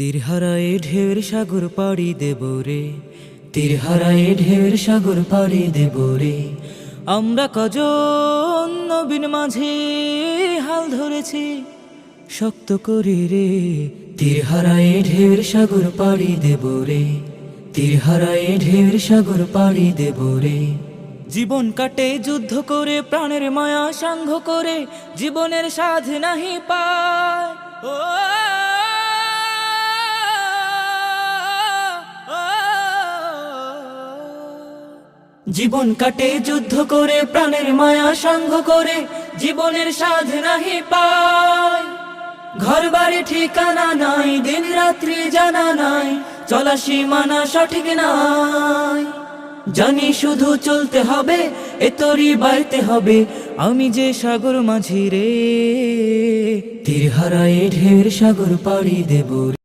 তীরহারায় ঢেউর সাগর পাড়ি দেব রে, তীরহারায় ঢেউর সাগর পাড়ি দেব রে। আমরা কজন নবীন মাঝে হাল ধরেছি শক্ত করে রে। তীরহারায় ঢেউর সাগর পাড়ি দেব রে, তীরহারায় ঢেউর সাগর পাড়ি দেব রে। জীবন কাটে যুদ্ধ করে, প্রাণের মায়া সাঙ্গ করে, জীবনের সাধ নাহি পায়। ও জীবন কাটে যুদ্ধ করে, প্রাণের মায়া সাঙ্গ করে, জীবনের সাধ নাহি পায়। ঘর বাড়ি ঠিকানা নাই, দিন রাত্রি জানা নাই, চলা সীমানা সঠিক নাই। জানি শুধু চলতে হবে, এ তরি বাইতে হবে, আমি যে সাগর মাঝি রে। তীরহারায় ঢেউর সাগর পাড়ি দেব।